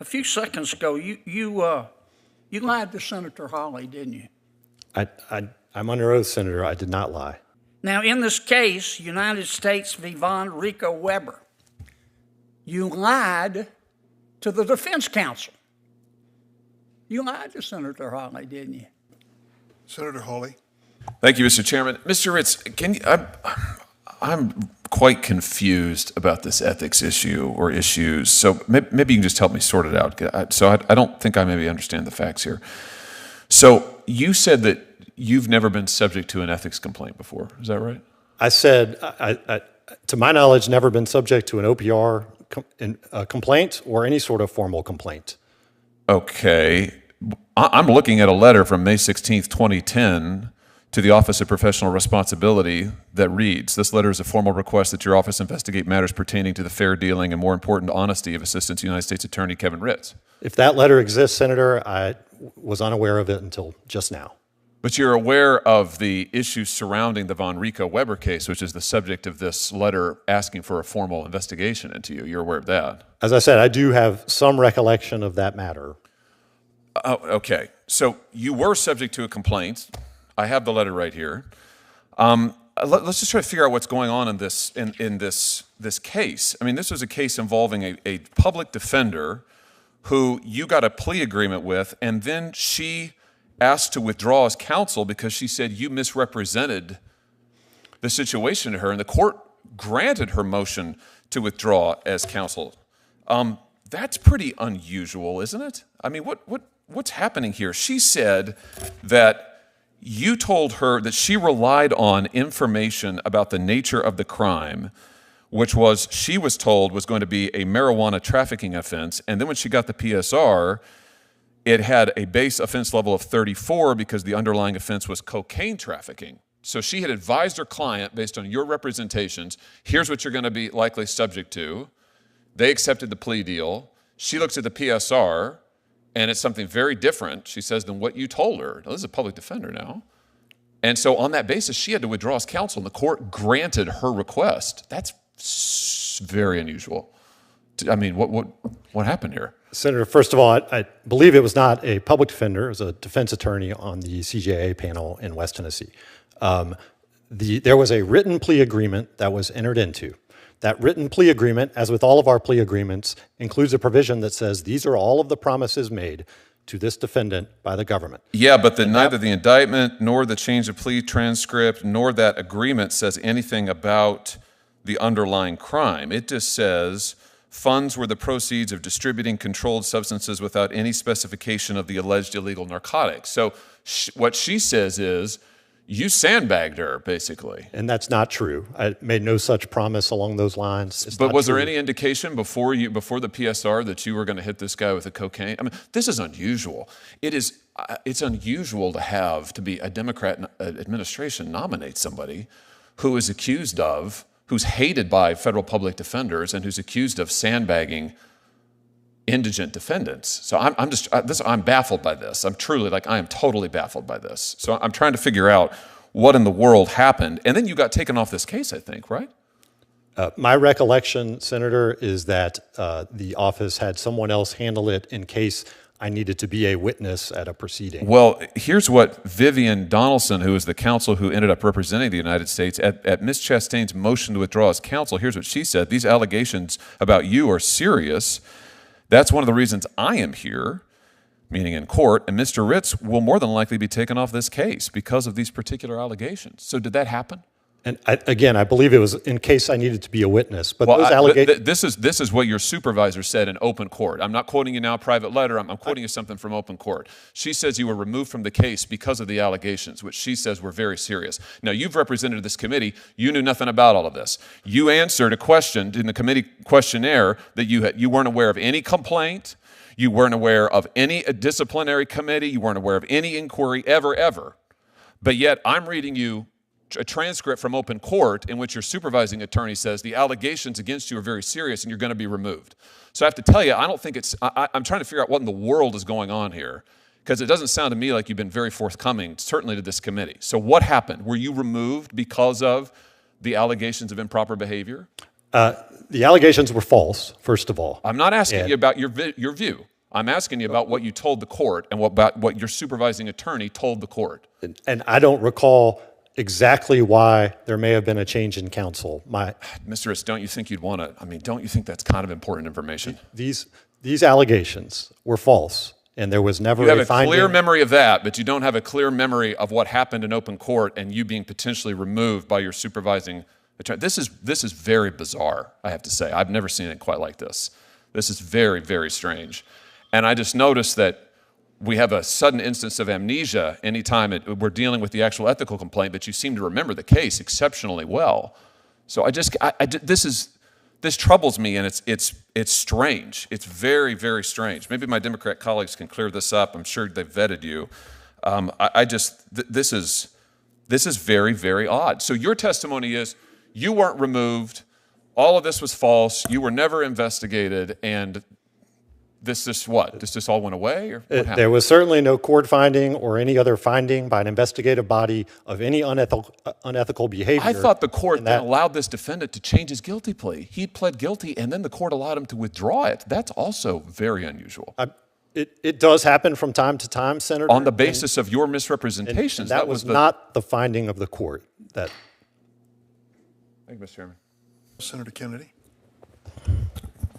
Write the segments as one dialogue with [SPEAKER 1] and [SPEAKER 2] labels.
[SPEAKER 1] A few seconds ago, you lied to Senator Hawley, didn't you?
[SPEAKER 2] I'm under oath, Senator. I did not lie.
[SPEAKER 1] Now, in this case, United States v. Von Rico Weber, you lied to the defense counsel. You lied to Senator Hawley, didn't you?
[SPEAKER 3] Senator Hawley.
[SPEAKER 4] Thank you, Mr. Chairman. Mr. Ritz, I'm quite confused about this ethics issue or issues, so maybe you can just help me sort it out. So I don't think I maybe understand the facts here. So you said that you've never been subject to an ethics complaint before. Is that right?
[SPEAKER 2] I said, to my knowledge, never been subject to an OPR complaint or any sort of formal complaint.
[SPEAKER 4] Okay. I'm looking at a letter from May 16th, 2010 to the Office of Professional Responsibility that reads, "This letter is a formal request that your office investigate matters pertaining to the fair dealing and, more important, honesty of Assistant United States Attorney Kevin Ritz."
[SPEAKER 2] If that letter exists, Senator, I was unaware of it until just now.
[SPEAKER 4] But you're aware of the issues surrounding the Von Rico Weber case, which is the subject of this letter asking for a formal investigation into you. You're aware of that?
[SPEAKER 2] As I said, I do have some recollection of that matter.
[SPEAKER 4] Oh, okay. So you were subject to a complaint. I have the letter right here. Let's just try to figure out what's going on in this case. I mean, this was a case involving a public defender who you got a plea agreement with, and then she asked to withdraw as counsel because she said you misrepresented the situation to her, and the court granted her motion to withdraw as counsel. That's pretty unusual, isn't it? I mean, what's happening here? She said that you told her that she relied on information about the nature of the crime, which was, she was told, was going to be a marijuana trafficking offense, and then when she got the PSR, it had a base offense level of 34 because the underlying offense was cocaine trafficking. So she had advised her client, based on your representations, here's what you're going to be likely subject to. They accepted the plea deal. She looks at the PSR, and it's something very different, she says, than what you told her. Now, this is a public defender now. And so on that basis, she had to withdraw as counsel, and the court granted her request. That's very unusual. I mean, what happened here?
[SPEAKER 2] Senator, first of all, I believe it was not a public defender. It was a defense attorney on the CJA panel in West Tennessee. There was a written plea agreement that was entered into. That written plea agreement, as with all of our plea agreements, includes a provision that says these are all of the promises made to this defendant by the government.
[SPEAKER 4] Yeah, but neither the indictment nor the change of plea transcript nor that agreement says anything about the underlying crime. It just says funds were the proceeds of distributing controlled substances without any specification of the alleged illegal narcotics. So what she says is, you sandbagged her, basically.
[SPEAKER 2] And that's not true. I made no such promise along those lines.
[SPEAKER 4] But was there any indication before the PSR that you were going to hit this guy with the cocaine? I mean, this is unusual. It's unusual to be a Democrat administration nominate somebody who is accused of, who's hated by federal public defenders, and who's accused of sandbagging indigent defendants. So I'm baffled by this. I am totally baffled by this. So I'm trying to figure out what in the world happened. And then you got taken off this case, I think, right?
[SPEAKER 2] My recollection, Senator, is that the office had someone else handle it in case I needed to be a witness at a proceeding.
[SPEAKER 4] Well, here's what Vivian Donaldson, who is the counsel who ended up representing the United States, at Ms. Chastain's motion to withdraw as counsel, here's what she said: "These allegations about you are serious. That's one of the reasons I am here," meaning in court, "and Mr. Ritz will more than likely be taken off this case because of these particular allegations." So did that happen?
[SPEAKER 2] And I believe it was in case I needed to be a witness. But
[SPEAKER 4] well,
[SPEAKER 2] those allegations...
[SPEAKER 4] This is what your supervisor said in open court. I'm not quoting you now a private letter. I'm quoting you something from open court. She says you were removed from the case because of the allegations, which she says were very serious. Now, you've represented this committee. You knew nothing about all of this. You answered a question in the committee questionnaire that you weren't aware of any complaint. You weren't aware of any disciplinary committee. You weren't aware of any inquiry ever. But yet I'm reading you a transcript from open court in which your supervising attorney says the allegations against you are very serious and you're going to be removed. So I have to tell you, I don't think I'm trying to figure out what in the world is going on here, because it doesn't sound to me like you've been very forthcoming, certainly to this committee. So what happened? Were you removed because of the allegations of improper behavior?
[SPEAKER 2] The allegations were false, first of all.
[SPEAKER 4] I'm not asking you about your view. I'm asking you about what you told the court and about what your supervising attorney told the court.
[SPEAKER 2] And I don't recall exactly why there may have been a change in counsel.
[SPEAKER 4] Mr. Ritz, don't you think you'd want to, don't you think that's kind of important information?
[SPEAKER 2] These allegations were false, and there was never
[SPEAKER 4] You have a
[SPEAKER 2] finding.
[SPEAKER 4] clear memory of that, but you don't have a clear memory of what happened in open court and you being potentially removed by your supervising attorney. This is very bizarre, I have to say. I've never seen it quite like this. This is very, very strange. And I just noticed that we have a sudden instance of amnesia anytime we're dealing with the actual ethical complaint, but you seem to remember the case exceptionally well. So this troubles me, and it's strange. It's very, very strange. Maybe my Democrat colleagues can clear this up. I'm sure they've vetted you. This is very, very odd. So your testimony is you weren't removed. All of this was false. You were never investigated, and this what? This all went away, or what happened?
[SPEAKER 2] There was certainly no court finding or any other finding by an investigative body of any unethical behavior.
[SPEAKER 4] I thought the court then allowed this defendant to change his guilty plea. He pled guilty, and then the court allowed him to withdraw it. That's also very unusual.
[SPEAKER 2] It does happen from time to time, Senator.
[SPEAKER 4] On the basis of your misrepresentations.
[SPEAKER 2] And that was not the finding of the court.
[SPEAKER 4] Thank you, Mr. Chairman.
[SPEAKER 3] Senator Kennedy.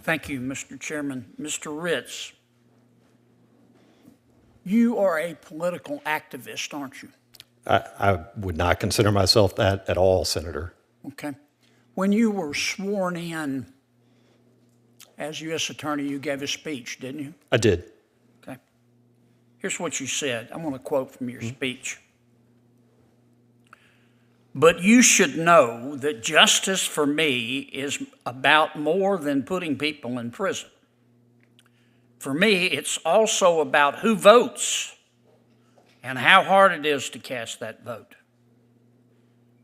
[SPEAKER 1] Thank you, Mr. Chairman. Mr. Ritz, you are a political activist, aren't you?
[SPEAKER 2] I would not consider myself that at all, Senator.
[SPEAKER 1] Okay. When you were sworn in as U.S. Attorney, you gave a speech, didn't you?
[SPEAKER 2] I did.
[SPEAKER 1] Okay. Here's what you said. I'm going to quote from your speech. But you should know that justice for me is about more than putting people in prison. For me, it's also about who votes and how hard it is to cast that vote.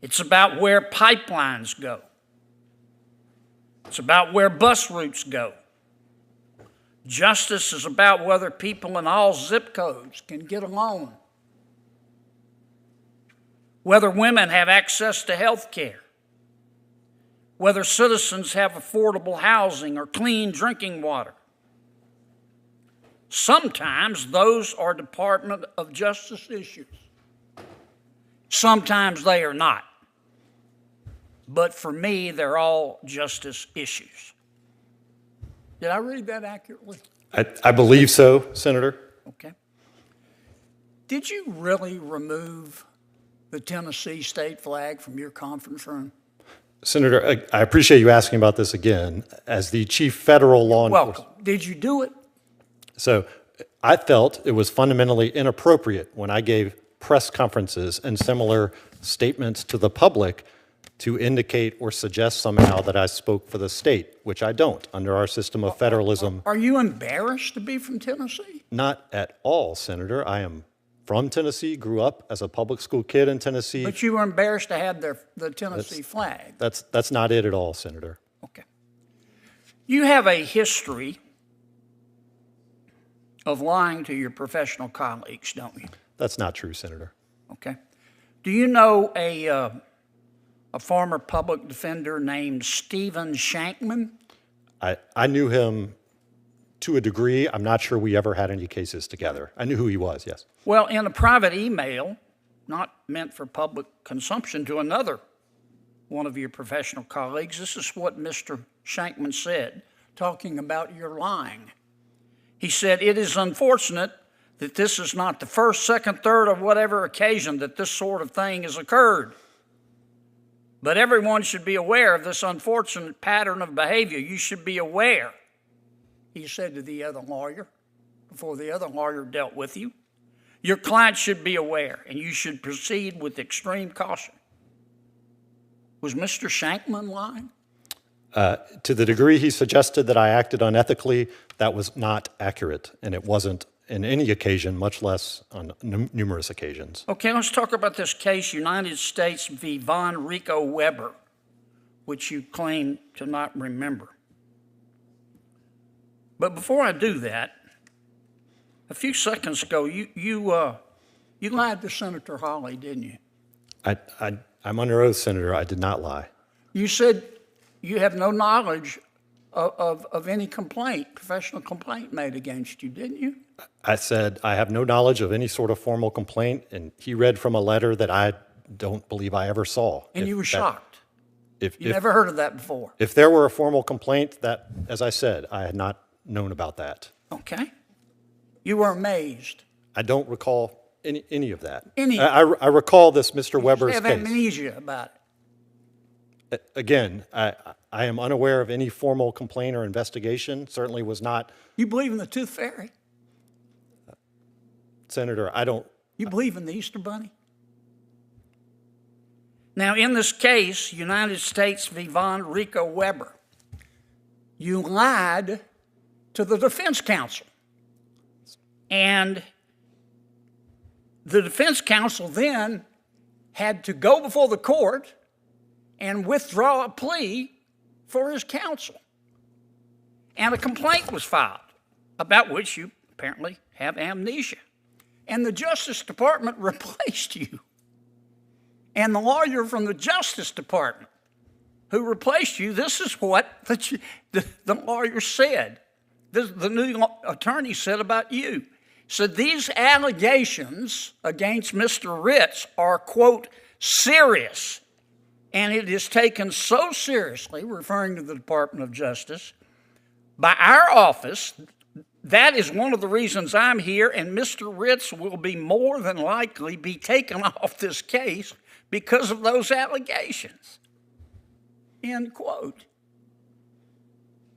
[SPEAKER 1] It's about where pipelines go. It's about where bus routes go. Justice is about whether people in all zip codes can get a loan, whether women have access to health care, whether citizens have affordable housing or clean drinking water. Sometimes those are Department of Justice issues. Sometimes they are not. But for me, they're all justice issues. Did I read that accurately?
[SPEAKER 2] I believe so, Senator.
[SPEAKER 1] Okay. Did you really remove the Tennessee state flag from your conference room?
[SPEAKER 2] Senator, I appreciate you asking about this again. As the chief federal law enforcement.
[SPEAKER 1] Welcome. Did you do it?
[SPEAKER 2] So I felt it was fundamentally inappropriate when I gave press conferences and similar statements to the public to indicate or suggest somehow that I spoke for the state, which I don't under our system of federalism.
[SPEAKER 1] Are you embarrassed to be from Tennessee?
[SPEAKER 2] Not at all, Senator. I am from Tennessee, grew up as a public school kid in Tennessee.
[SPEAKER 1] But you were embarrassed to have the Tennessee flag.
[SPEAKER 2] That's not it at all, Senator.
[SPEAKER 1] Okay. You have a history of lying to your professional colleagues, don't you?
[SPEAKER 2] That's not true, Senator.
[SPEAKER 1] Okay. Do you know a former public defender named Stephen Shankman?
[SPEAKER 2] I knew him to a degree. I'm not sure we ever had any cases together. I knew who he was, yes.
[SPEAKER 1] Well, in a private email, not meant for public consumption, to another one of your professional colleagues, this is what Mr. Shankman said, talking about your lying. He said, "It is unfortunate that this is not the first, second, third, or whatever occasion that this sort of thing has occurred. But everyone should be aware of this unfortunate pattern of behavior. You should be aware," he said to the other lawyer, before the other lawyer dealt with you. "Your client should be aware, and you should proceed with extreme caution." Was Mr. Shankman lying?
[SPEAKER 2] To the degree he suggested that I acted unethically, that was not accurate, and it wasn't in any occasion, much less on numerous occasions.
[SPEAKER 1] Okay, let's talk about this case, United States v. Von Rico Weber, which you claim to not remember. But before I do that, a few seconds ago, you lied to Senator Hawley, didn't you?
[SPEAKER 2] I'm under oath, Senator. I did not lie.
[SPEAKER 1] You said you have no knowledge of any complaint, professional complaint made against you, didn't you?
[SPEAKER 2] I said, I have no knowledge of any sort of formal complaint, and he read from a letter that I don't believe I ever saw.
[SPEAKER 1] And you were shocked. You
[SPEAKER 2] If
[SPEAKER 1] never heard of that before.
[SPEAKER 2] if there were a formal complaint, that, as I said, I had not known about that.
[SPEAKER 1] Okay. You were amazed.
[SPEAKER 2] I don't recall any of that.
[SPEAKER 1] Any-
[SPEAKER 2] I recall this Mr.
[SPEAKER 1] You
[SPEAKER 2] Weber's
[SPEAKER 1] have
[SPEAKER 2] case.
[SPEAKER 1] amnesia about it.
[SPEAKER 2] Again, I am unaware of any formal complaint or investigation. Certainly was not,
[SPEAKER 1] You believe in the Tooth Fairy?
[SPEAKER 2] Senator, I don't.
[SPEAKER 1] You believe in the Easter Bunny? Now, in this case, United States v. Von Rico Weber, you lied to the defense counsel. And the defense counsel then had to go before the court and withdraw a plea for his counsel. And a complaint was filed, about which you apparently have amnesia. And the Justice Department replaced you. And the lawyer from the Justice Department who replaced you, this is what the lawyer said. The new attorney said about you. Said these allegations against Mr. Ritz are, quote, serious. And it is taken so seriously, referring to the Department of Justice, by our office. That is one of the reasons I'm here, and Mr. Ritz will be more than likely be taken off this case because of those allegations. End quote.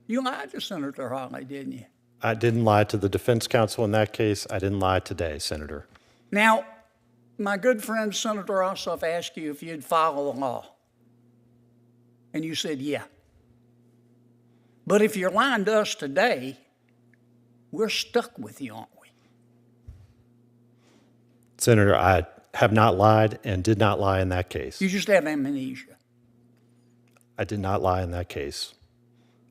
[SPEAKER 1] You lied to Senator Hawley, didn't you?
[SPEAKER 2] I didn't lie to the defense counsel in that case. I didn't lie today, Senator.
[SPEAKER 1] Now, my good friend Senator Ossoff asked you if you'd follow the law. And you said, yeah. But if you're lying to us today, we're stuck with you, aren't we?
[SPEAKER 2] Senator, I have not lied and did not lie in that case.
[SPEAKER 1] You just have amnesia.
[SPEAKER 2] I did not lie in that case.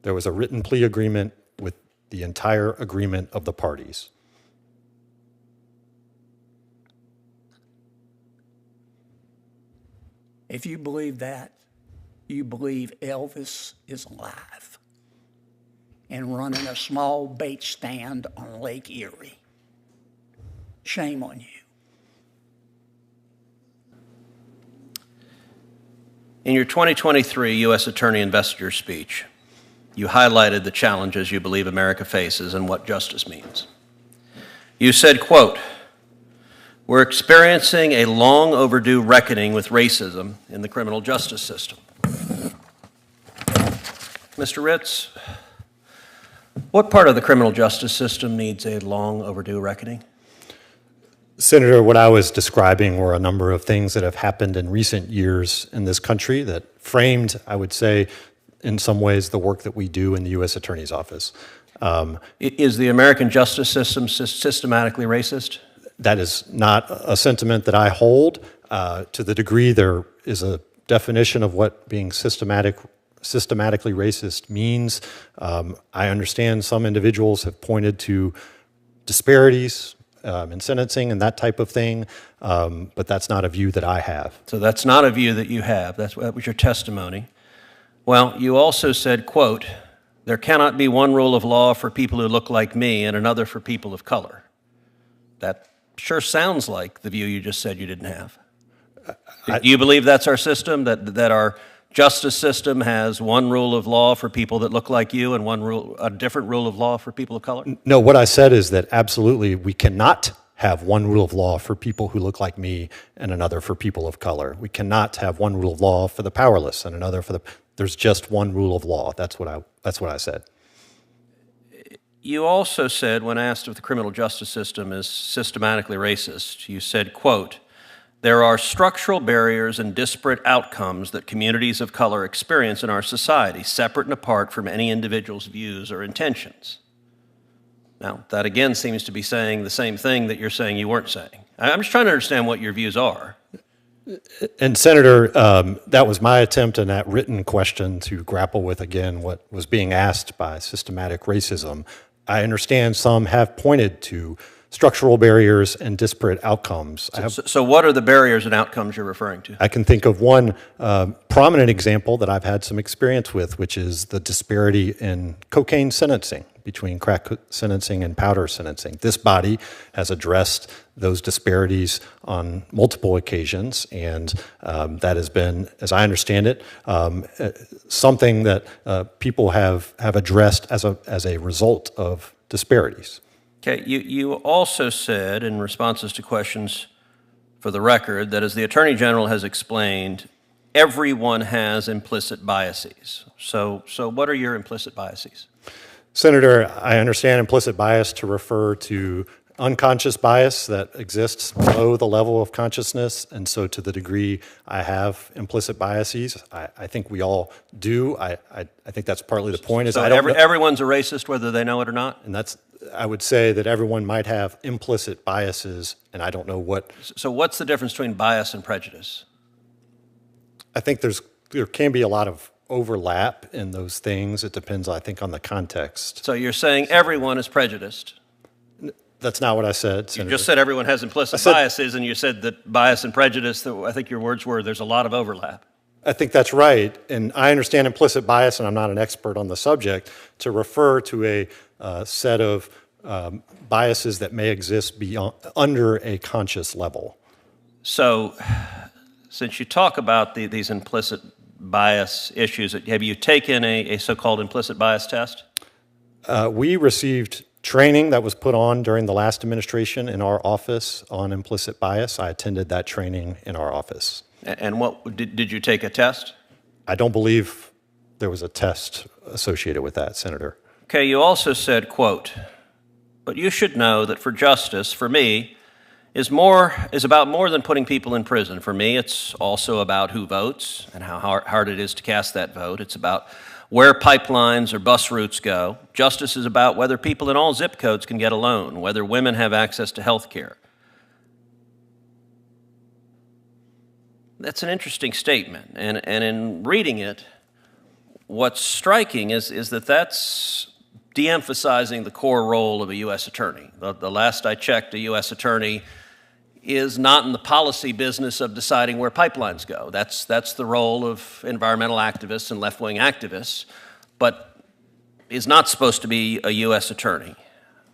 [SPEAKER 2] There was a written plea agreement with the entire agreement of the parties.
[SPEAKER 1] If you believe that, you believe Elvis is alive and running a small bait stand on Lake Erie. Shame on you.
[SPEAKER 5] In your 2023 U.S. Attorney Investiture speech, you highlighted the challenges you believe America faces and what justice means. You said, quote, "We're experiencing a long overdue reckoning with racism in the criminal justice system." Mr. Ritz, what part of the criminal justice system needs a long overdue reckoning?
[SPEAKER 2] Senator, what I was describing were a number of things that have happened in recent years in this country that framed, I would say, in some ways, the work that we do in the U.S. Attorney's Office.
[SPEAKER 5] Is the American justice system systematically racist?
[SPEAKER 2] That is not a sentiment that I hold. To the degree there is a definition of what being systematically racist means, I understand some individuals have pointed to disparities in sentencing and that type of thing, but that's not a view that I have.
[SPEAKER 5] So that's not a view that you have. That was your testimony. Well, you also said, quote, "There cannot be one rule of law for people who look like me and another for people of color." That sure sounds like the view you just said you didn't have. Do you believe that's our system, that our justice system has one rule of law for people that look like you and a different rule of law for people of color?
[SPEAKER 2] No, what I said is that absolutely we cannot have one rule of law for people who look like me and another for people of color. We cannot have one rule of law for the powerless and another for the... There's just one rule of law. That's what I said.
[SPEAKER 5] You also said, when asked if the criminal justice system is systematically racist, you said, quote, "There are structural barriers and disparate outcomes that communities of color experience in our society, separate and apart from any individual's views or intentions." Now, that again seems to be saying the same thing that you're saying you weren't saying. I'm just trying to understand what your views are.
[SPEAKER 2] And Senator, that was my attempt in that written question to grapple with, again, what was being asked by systematic racism. I understand some have pointed to structural barriers and disparate outcomes.
[SPEAKER 5] So what are the barriers and outcomes you're referring to?
[SPEAKER 2] I can think of one prominent example that I've had some experience with, which is the disparity in cocaine sentencing between crack sentencing and powder sentencing. This body has addressed those disparities on multiple occasions, and that has been, as I understand it, something that people have addressed as a result of disparities.
[SPEAKER 5] Okay, you also said in responses to questions for the record that as the Attorney General has explained, everyone has implicit biases. So what are your implicit biases?
[SPEAKER 2] Senator, I understand implicit bias to refer to unconscious bias that exists below the level of consciousness, and so to the degree I have implicit biases, I think we all do. I think that's partly the point. Is
[SPEAKER 5] so everyone's a racist whether they know it or not?
[SPEAKER 2] And I would say that everyone might have implicit biases, and I don't know what.
[SPEAKER 5] So what's the difference between bias and prejudice?
[SPEAKER 2] I think there can be a lot of overlap in those things. It depends, I think, on the context.
[SPEAKER 5] So you're saying everyone is prejudiced?
[SPEAKER 2] That's not what I said, Senator.
[SPEAKER 5] You just said everyone has implicit biases, and you said that bias and prejudice, I think your words were, there's a lot of overlap.
[SPEAKER 2] I think that's right, and I understand implicit bias, and I'm not an expert on the subject, to refer to a set of biases that may exist under a conscious level. So,
[SPEAKER 5] since you talk about these implicit bias issues, have you taken a so-called implicit bias test?
[SPEAKER 2] We received training that was put on during the last administration in our office on implicit bias. I attended that training in our office.
[SPEAKER 5] And what did you take a test?
[SPEAKER 2] I don't believe there was a test associated with that, Senator.
[SPEAKER 5] Okay, you also said, quote, "But you should know that for justice, for me, is about more than putting people in prison. For me, it's also about who votes and how hard it is to cast that vote. It's about where pipelines or bus routes go. Justice is about whether people in all zip codes can get a loan, whether women have access to health care." That's an interesting statement, and in reading it, what's striking is that that's de-emphasizing the core role of a U.S. attorney. The last I checked, a U.S. attorney is not in the policy business of deciding where pipelines go. That's the role of environmental activists and left-wing activists, but is not supposed to be a U.S. attorney.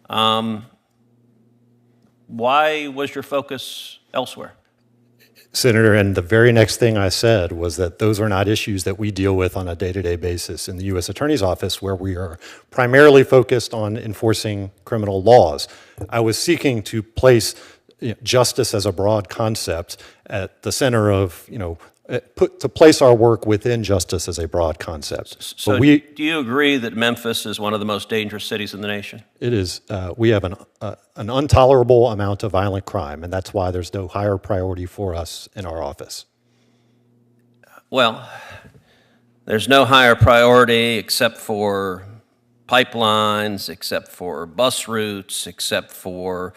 [SPEAKER 5] Why was your focus elsewhere?
[SPEAKER 2] Senator, and the very next thing I said was that those are not issues that we deal with on a day-to-day basis in the U.S. Attorney's Office, where we are primarily focused on enforcing criminal laws. I was seeking to place justice as a broad concept at the center of, to place our work within justice as a broad concept.
[SPEAKER 5] So do you agree that Memphis is one of the most dangerous cities in the nation?
[SPEAKER 2] It is. We have an intolerable amount of violent crime, and that's why there's no higher priority for us in our office.
[SPEAKER 5] Well, there's no higher priority except for pipelines, except for bus routes, except for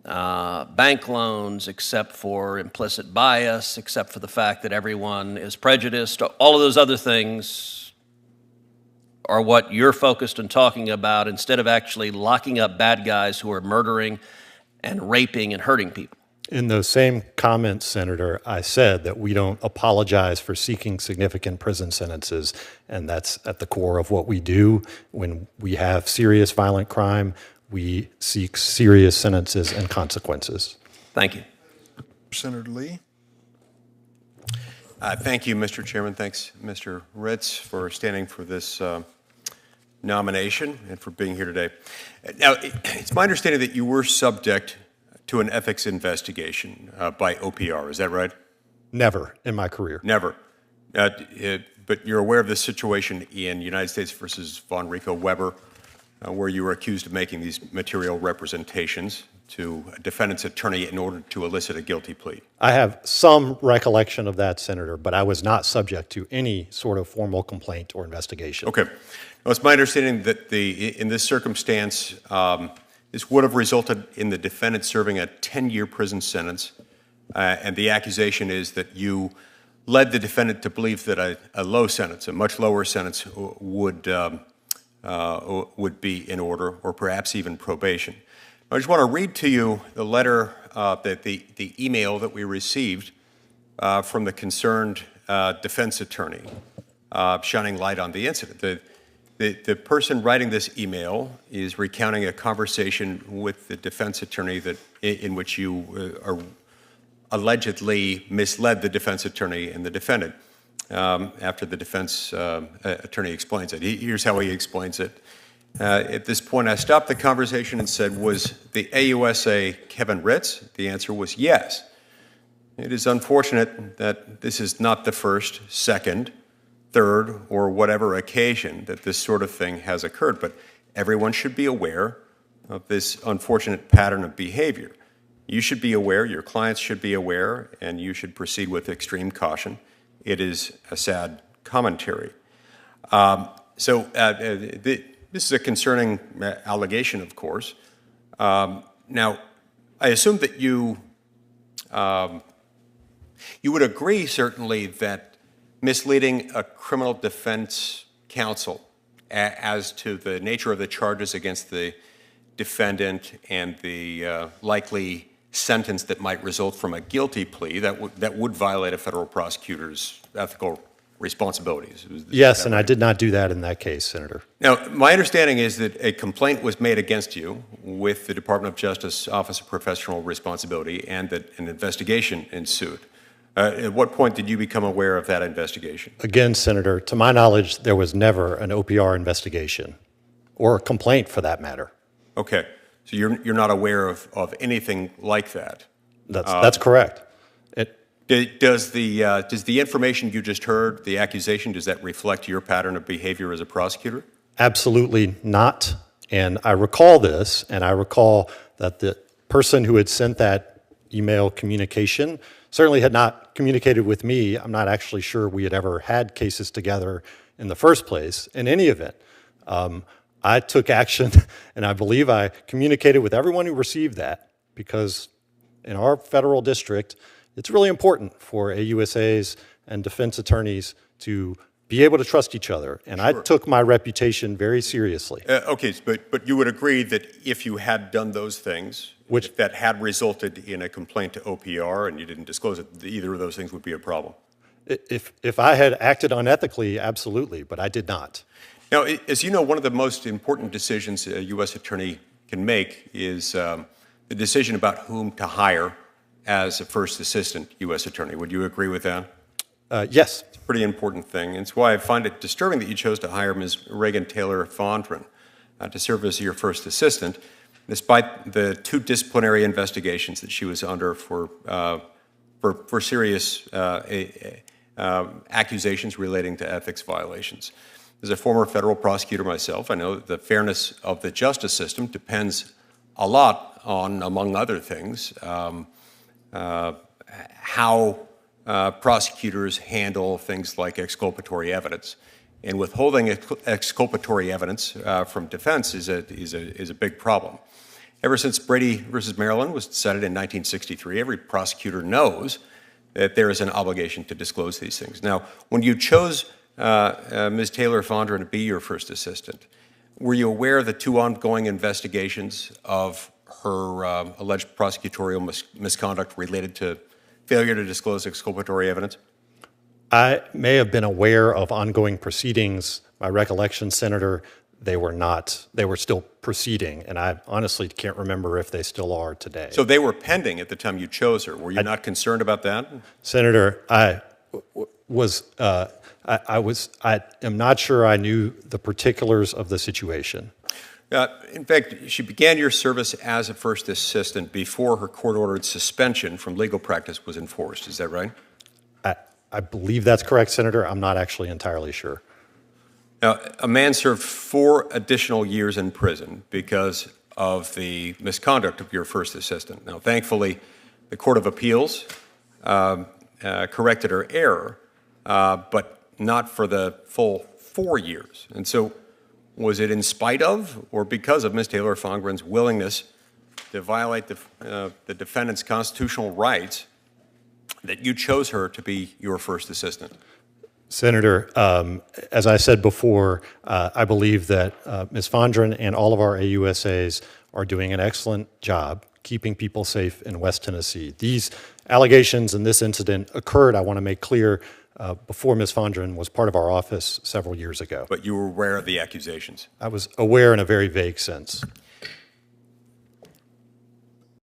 [SPEAKER 5] bank loans, except for implicit bias, except for the fact that everyone is prejudiced. All of those other things are what you're focused on talking about instead of actually locking up bad guys who are murdering and raping and hurting people.
[SPEAKER 2] In those same comments, Senator, I said that we don't apologize for seeking significant prison sentences, and that's at the core of what we do. When we have serious violent crime, we seek serious sentences and consequences.
[SPEAKER 5] Thank you.
[SPEAKER 3] Senator Lee.
[SPEAKER 6] Thank you, Mr. Chairman. Thanks, Mr. Ritz, for standing for this nomination and for being here today. Now, it's my understanding that you were subject to an ethics investigation by OPR. Is that right?
[SPEAKER 2] Never in my career.
[SPEAKER 6] Never. But you're aware of this situation in United States versus Von Rico Weber, where you were accused of making these material representations to a defendant's attorney in order to elicit a guilty plea.
[SPEAKER 2] I have some recollection of that, Senator, but I was not subject to any sort of formal complaint or investigation.
[SPEAKER 6] Okay. Well, it's my understanding that in this circumstance, this would have resulted in the defendant serving a 10-year prison sentence, and the accusation is that you led the defendant to believe that a low sentence, a much lower sentence, would be in order, or perhaps even probation. I just want to read to you the letter, the email that we received from the concerned defense attorney, shining light on the incident. The person writing this email is recounting a conversation with the defense attorney in which you allegedly misled the defense attorney and the defendant. After the defense attorney explains it, here's how he explains it. At this point, I stopped the conversation and said, "Was the AUSA Kevin Ritz?" The answer was yes. It is unfortunate that this is not the first, second, third, or whatever occasion that this sort of thing has occurred, but everyone should be aware of this unfortunate pattern of behavior. You should be aware, your clients should be aware, and you should proceed with extreme caution. It is a sad commentary. This is a concerning allegation, of course. Now, I assume that you would agree, certainly, that misleading a criminal defense counsel as to the nature of the charges against the defendant and the likely sentence that might result from a guilty plea, that would violate a federal prosecutor's ethical responsibilities.
[SPEAKER 2] Yes, and I did not do that in that case, Senator.
[SPEAKER 6] Now, my understanding is that a complaint was made against you with the Department of Justice Office of Professional Responsibility and that an investigation ensued. At what point did you become aware of that investigation?
[SPEAKER 2] Again, Senator, to my knowledge, there was never an OPR investigation or a complaint for that matter.
[SPEAKER 6] Okay, so you're not aware of anything like that?
[SPEAKER 2] That's correct.
[SPEAKER 6] Does the information you just heard, the accusation, does that reflect your pattern of behavior as a prosecutor?
[SPEAKER 2] Absolutely not. And I recall this, and I recall that the person who had sent that email communication certainly had not communicated with me. I'm not actually sure we had ever had cases together in the first place. In any event, I took action, and I believe I communicated with everyone who received that, because in our federal district, it's really important for AUSAs and defense attorneys to be able to trust each other. And sure. I took my reputation very seriously.
[SPEAKER 6] Okay, but you would agree that if you had done those things, if that had resulted in a complaint to OPR and you didn't disclose it, either of those things would be a problem?
[SPEAKER 2] If I had acted unethically, absolutely, but I did not.
[SPEAKER 6] Now, as you know, one of the most important decisions a U.S. attorney can make is the decision about whom to hire as a first assistant U.S. attorney. Would you agree with that?
[SPEAKER 2] Yes.
[SPEAKER 6] It's a pretty important thing. It's why I find it disturbing that you chose to hire Ms. Reagan Taylor Fondren to serve as your first assistant, despite the 2 disciplinary investigations that she was under for serious accusations relating to ethics violations. As a former federal prosecutor myself, I know that the fairness of the justice system depends a lot on, among other things, how prosecutors handle things like exculpatory evidence. And withholding exculpatory evidence from defense is a big problem. Ever since Brady versus Maryland was decided in 1963, every prosecutor knows that there is an obligation to disclose these things. Now, when you chose Ms. Taylor Fondren to be your first assistant, were you aware of the 2 ongoing investigations of her alleged prosecutorial misconduct related to failure to disclose exculpatory evidence?
[SPEAKER 2] I may have been aware of ongoing proceedings. My recollection, Senator, they were not. They were still proceeding, and I honestly can't remember if they still are today.
[SPEAKER 6] So they were pending at the time you chose her. Were you not concerned about that?
[SPEAKER 2] Senator, I am not sure I knew the particulars of the situation.
[SPEAKER 6] In fact, she began your service as a first assistant before her court-ordered suspension from legal practice was enforced. Is that right?
[SPEAKER 2] I believe that's correct, Senator. I'm not actually entirely sure.
[SPEAKER 6] Now, a man served 4 additional years in prison because of the misconduct of your first assistant. Now, thankfully, the Court of Appeals corrected her error, but not for the full 4 years. And so, was it in spite of or because of Ms. Taylor Fondren's willingness to violate the defendant's constitutional rights that you chose her to be your first assistant?
[SPEAKER 2] Senator, as I said before, I believe that Ms. Fondren and all of our AUSAs are doing an excellent job keeping people safe in West Tennessee. These allegations and this incident occurred, I want to make clear, before Ms. Fondren was part of our office several years ago.
[SPEAKER 6] But you were aware of the accusations?
[SPEAKER 2] I was aware in a very vague sense.